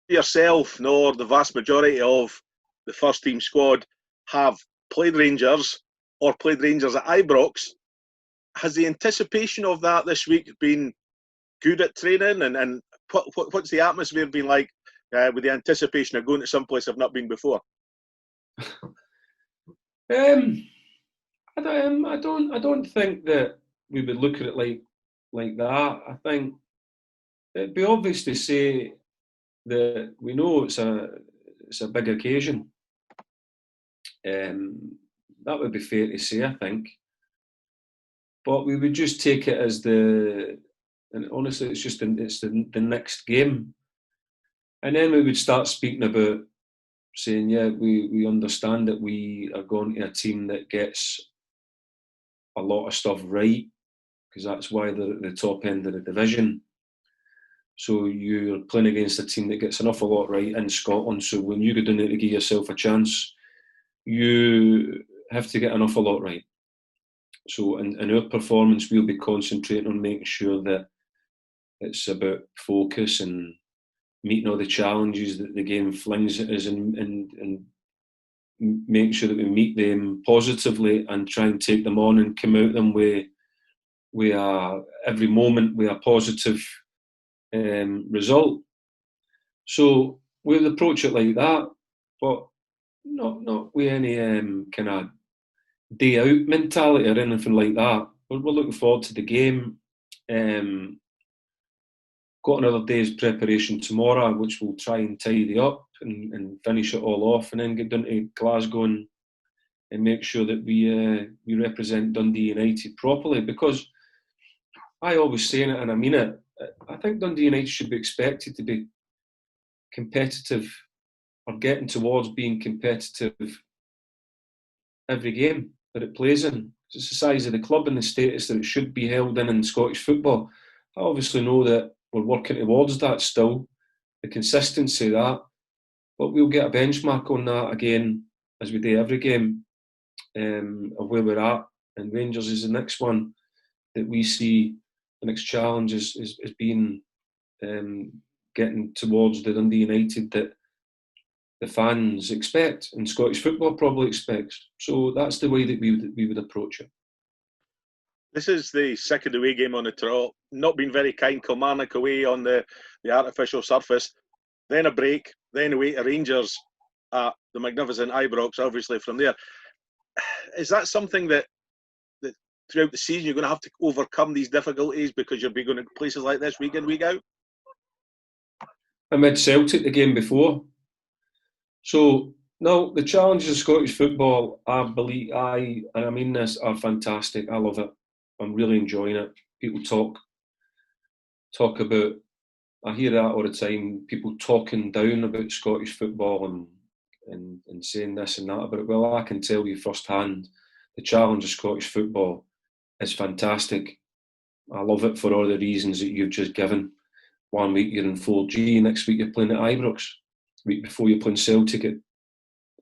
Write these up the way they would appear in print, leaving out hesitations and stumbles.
yourself nor the vast majority of the first team squad have played Rangers or played Rangers at Ibrox. Has the anticipation of that this week been good at training? And what's the atmosphere been like with the anticipation of going to some place I've not been before? I don't think that we would look at it like that. I think it'd be obvious to say that we know it's a big occasion. That would be fair to say, I think. But we would just take it as and honestly, it's just the next game. And then we would start speaking about saying, yeah, we understand that we are going to a team that gets a lot of stuff right, because that's why they're at the top end of the division. So you're playing against a team that gets an awful lot right in Scotland. So when you go down there to give yourself a chance, you have to get an awful lot right. So in our performance, we'll be concentrating on making sure that it's about focus and meeting all the challenges that the game flings at us, and making sure that we meet them positively and try and take them on and come out them with every moment with a positive result. So we'll approach it like that, but not with any kind of day out mentality or anything like that. We're looking forward to the game. Got another day's preparation tomorrow, which we'll try and tidy up and finish it all off, and then get down to Glasgow and make sure that we represent Dundee United properly. Because I always say it, and I mean it, I think Dundee United should be expected to be competitive, or getting towards being competitive, every game that it plays in. It's the size of the club and the status that it should be held in Scottish football. I obviously know that we're working towards that still, the consistency of that, but we'll get a benchmark on that again, as we do every game, of where we're at. And Rangers is the next one that we see. The next challenge is being getting towards the Dundee United that the fans expect and Scottish football probably expects. So that's the way that we would approach it. This is the second away game on the trot. Not been very kind. Kilmarnock away on the artificial surface. Then a break. Then away to Rangers at the magnificent Ibrox, obviously, from there. Is that something that throughout the season you're going to have to overcome these difficulties because you'll be going to places like this week in, week out? Amid Celtic the game before. So, no, the challenges of Scottish football, I mean this, are fantastic. I love it. I'm really enjoying it. People talk about, I hear that all the time, people talking down about Scottish football and saying this and that about it. Well, I can tell you firsthand, the challenge of Scottish football is fantastic. I love it for all the reasons that you've just given. 1 week you're in 4G, next week you're playing at Ibrox. Week before you're playing Celtic at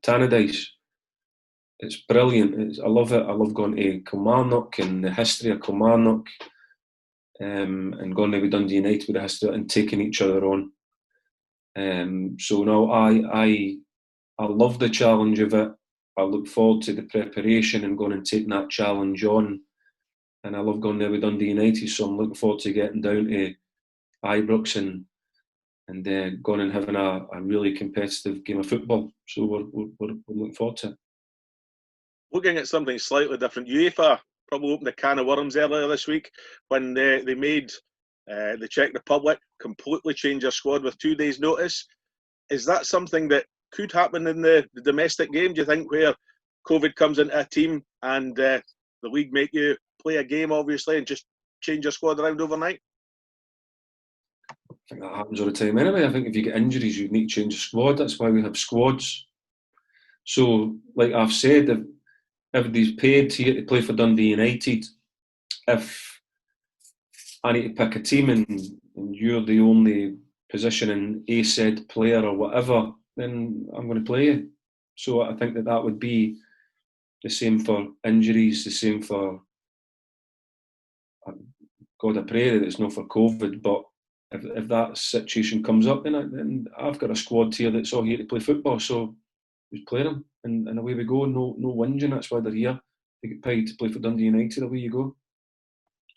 Tannadice. It's brilliant. I love it. I love going to Kilmarnock and the history of Kilmarnock, and going to with Dundee United with the history and taking each other on. So no, I love the challenge of it. I look forward to the preparation and going and taking that challenge on. And I love going there with Dundee United, so I'm looking forward to getting down to Ibrox and going and having a really competitive game of football. So we're looking forward to it. Looking at something slightly different, UEFA probably opened a can of worms earlier this week when they made the Czech Republic completely change their squad with 2 days' notice. Is that something that could happen in the domestic game, do you think, where COVID comes into a team and the league make you play a game, obviously, and just change your squad around overnight? I think that happens all the time anyway. I think if you get injuries, you need to change the squad. That's why we have squads. So, like I've said, if everybody's paid here to play for Dundee United, if I need to pick a team and you're the only position in a said player or whatever, then I'm going to play you. So I think that would be the same for injuries, the same for, God I pray that it's not for COVID, but if that situation comes up, then I've got a squad here that's all here to play football, so just play them, and away we go. No whinging. That's why they're here. They get paid to play for Dundee United. Away you go.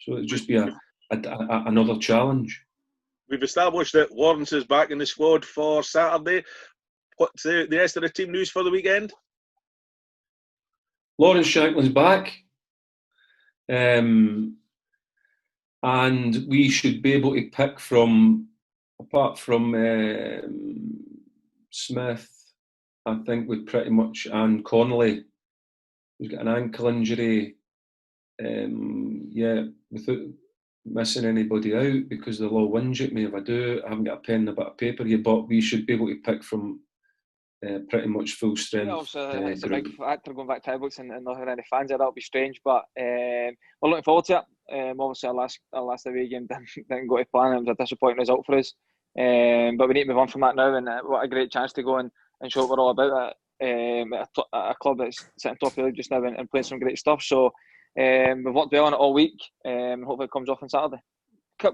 So it'll just be another challenge. We've established that Lawrence is back in the squad for Saturday. What's the rest of the team news for the weekend? Lawrence Shankland's back. And we should be able to pick from, apart from Smith, I think we pretty much, and Connolly, who's got an ankle injury, without missing anybody out, because they'll all whinge at me if I do. I haven't got a pen and a bit of paper here, but we should be able to pick from pretty much full strength. Yeah, also, it's a big factor going back to Ibrox and not having any fans there. That'll be strange, but we're looking forward to it. Obviously, our last away game didn't go to plan. It was a disappointing result for us, but we need to move on from that now. And what a great chance to go and show what we're all about at a club that's sitting top of the league just now and playing some great stuff. So we've worked well on it all week, and hopefully it comes off on Saturday.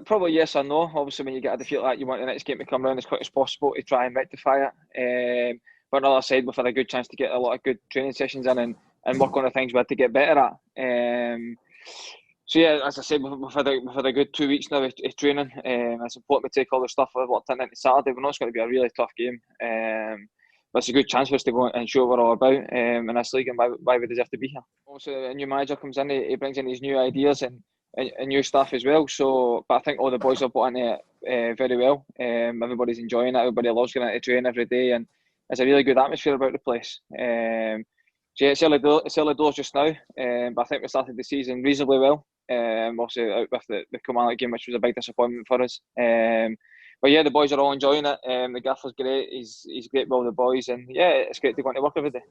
Probably yes or no. Obviously, when you get a defeat like that, you want the next game to come round as quick as possible to try and rectify it. But on the other side, we've had a good chance to get a lot of good training sessions in and work on the things we had to get better at. So yeah, as I said, we've had a good 2 weeks now of training. It's important to take all the stuff we've worked in into Saturday. We know it's going to be a really tough game. But it's a good chance for us to go and show what we're all about in this league and why we deserve to be here. Also, a new manager comes in, he brings in these new ideas and new stuff as well. So, but I think all the boys have bought into it very well. Everybody's enjoying it. Everybody loves going out to train every day, and it's a really good atmosphere about the place. So yeah, it's early doors just now, but I think we started the season reasonably well. Obviously out with the Kilmarnock game, which was a big disappointment for us. But yeah, the boys are all enjoying it. The gaffer's great. He's great with all the boys, and yeah, it's great to go into work every day.